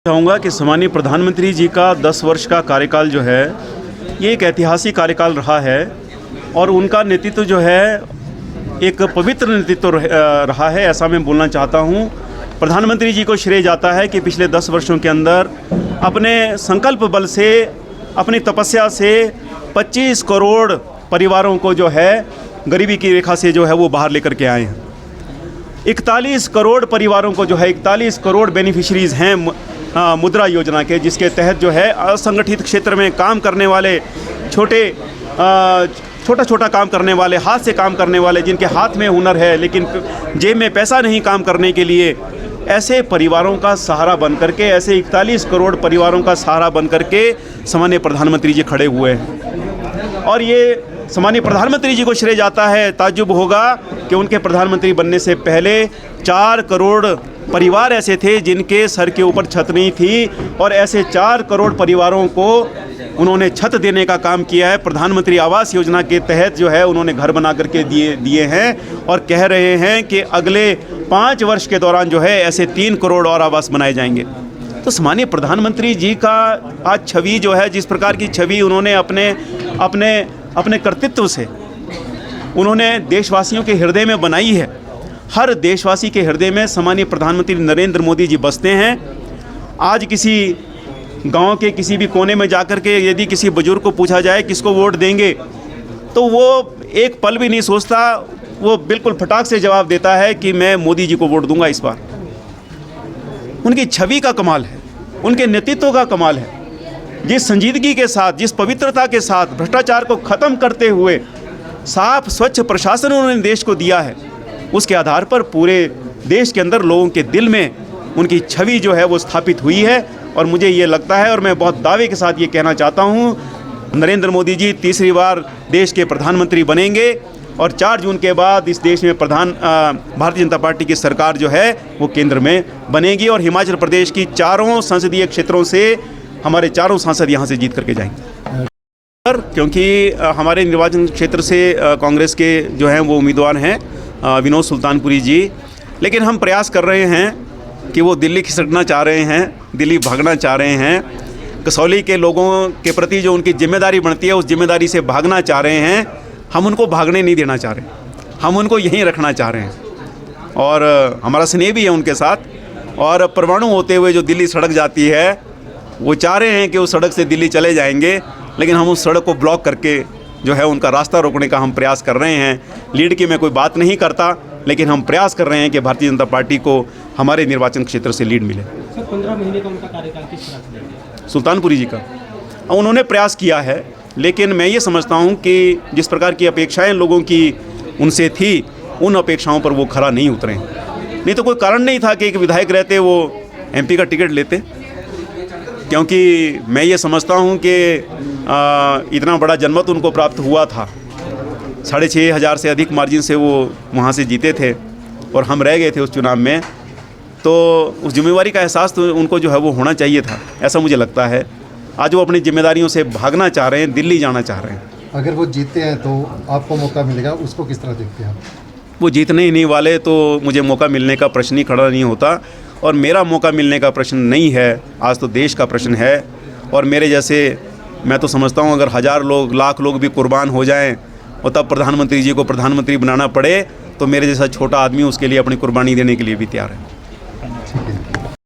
चाहूँगा कि सम्मानीय प्रधानमंत्री जी का 10 वर्ष का कार्यकाल जो है ये एक ऐतिहासिक कार्यकाल रहा है और उनका नेतृत्व जो है एक पवित्र नेतृत्व रहा है, ऐसा मैं बोलना चाहता हूँ। प्रधानमंत्री जी को श्रेय जाता है कि पिछले 10 वर्षों के अंदर अपने संकल्प बल से, अपनी तपस्या से 25 करोड़ परिवारों को जो है गरीबी की रेखा से जो है वो बाहर लेकर के आए हैं। 41 करोड़ परिवारों को जो है 41 करोड़ बेनिफिशरीज़ हैं मुद्रा योजना के, जिसके तहत जो है असंगठित क्षेत्र में काम करने वाले, छोटा काम करने वाले, हाथ से काम करने वाले, जिनके हाथ में हुनर है लेकिन जेब में पैसा नहीं काम करने के लिए, ऐसे परिवारों का सहारा बन करके, ऐसे 41 करोड़ परिवारों का सहारा बन करके सम्मानीय प्रधानमंत्री जी खड़े हुए हैं। और ये सम्मानीय प्रधानमंत्री जी को श्रेय जाता है। ताज्जुब होगा कि उनके प्रधानमंत्री बनने से पहले 4 करोड़ परिवार ऐसे थे जिनके सर के ऊपर छत नहीं थी, और ऐसे 4 करोड़ परिवारों को उन्होंने छत देने का काम किया है। प्रधानमंत्री आवास योजना के तहत जो है उन्होंने घर बना करके दिए हैं और कह रहे हैं कि अगले 5 वर्ष के दौरान जो है ऐसे 3 करोड़ और आवास बनाए जाएंगे। तो सम्मानीय प्रधानमंत्री जी का आज छवि जो है, जिस प्रकार की छवि उन्होंने अपने कर्तृत्व से उन्होंने देशवासियों के हृदय में बनाई है। हर देशवासी के हृदय में सम्मानीय प्रधानमंत्री नरेंद्र मोदी जी बसते हैं। आज किसी गांव के किसी भी कोने में जाकर के यदि किसी बुजुर्ग को पूछा जाए किसको वोट देंगे, तो वो एक पल भी नहीं सोचता, वो बिल्कुल फटाक से जवाब देता है कि मैं मोदी जी को वोट दूंगा इस बार। उनकी छवि का कमाल है, उनके नेतृत्व का कमाल है। जिस संजीदगी के साथ, जिस पवित्रता के साथ भ्रष्टाचार को ख़त्म करते हुए साफ स्वच्छ प्रशासन उन्होंने देश को दिया है, उसके आधार पर पूरे देश के अंदर लोगों के दिल में उनकी छवि जो है वो स्थापित हुई है। और मुझे ये लगता है, और मैं बहुत दावे के साथ ये कहना चाहता हूँ, नरेंद्र मोदी जी तीसरी बार देश के प्रधानमंत्री बनेंगे और 4 जून के बाद इस देश में भारतीय जनता पार्टी की सरकार जो है वो केंद्र में बनेगी और हिमाचल प्रदेश की 4 संसदीय क्षेत्रों से हमारे 4 सांसद यहाँ से जीत करके जाएंगे। क्योंकि हमारे निर्वाचन क्षेत्र से कांग्रेस के जो हैं वो उम्मीदवार हैं विनोद सुल्तानपुरी जी, लेकिन हम प्रयास कर रहे हैं कि वो दिल्ली खिसकना चाह रहे हैं, दिल्ली भागना चाह रहे हैं। कसौली के लोगों के प्रति जो उनकी जिम्मेदारी बनती है उस जिम्मेदारी से भागना चाह रहे हैं। हम उनको भागने नहीं देना चाह रहे, हम उनको यहीं रखना चाह रहे हैं और हमारा स्नेह भी है उनके साथ। और परमाणु होते हुए जो दिल्ली सड़क जाती है, वो चाह रहे हैं कि उस सड़क से दिल्ली चले जाएंगे, लेकिन हम उस सड़क को ब्लॉक करके जो है उनका रास्ता रोकने का हम प्रयास कर रहे हैं। लीड की मैं कोई बात नहीं करता, लेकिन हम प्रयास कर रहे हैं कि भारतीय जनता पार्टी को हमारे निर्वाचन क्षेत्र से लीड मिले। सर, 15 महीने का उनका कार्यकाल किस तरह से? सुल्तानपुरी जी का उन्होंने प्रयास किया है, लेकिन मैं ये समझता हूँ कि जिस प्रकार की अपेक्षाएं लोगों की उनसे थी, उन अपेक्षाओं पर वो खरा नहीं उतरे। नहीं तो कोई कारण नहीं था कि एक विधायक रहते वो MP का टिकट लेते, क्योंकि मैं ये समझता हूँ कि इतना बड़ा जनमत उनको प्राप्त हुआ था। 6,500 से अधिक मार्जिन से वो वहाँ से जीते थे और हम रह गए थे उस चुनाव में। तो उस जिम्मेवारी का एहसास तो उनको जो है वो होना चाहिए था, ऐसा मुझे लगता है। आज वो अपनी जिम्मेदारियों से भागना चाह रहे हैं, दिल्ली जाना चाह रहे हैं। अगर वो जीतते हैं तो आपको मौका मिलेगा, उसको किस तरह देखते हैं आप? वो जीतने ही नहीं वाले तो मुझे मौका मिलने का प्रश्न ही खड़ा नहीं होता, और मेरा मौका मिलने का प्रश्न नहीं है, आज तो देश का प्रश्न है। और मेरे जैसे, मैं तो समझता हूँ अगर 1000 लोग, लाख लोग भी कुर्बान हो जाएं और तब प्रधानमंत्री जी को प्रधानमंत्री बनाना पड़े, तो मेरे जैसा छोटा आदमी उसके लिए अपनी कुर्बानी देने के लिए भी तैयार है।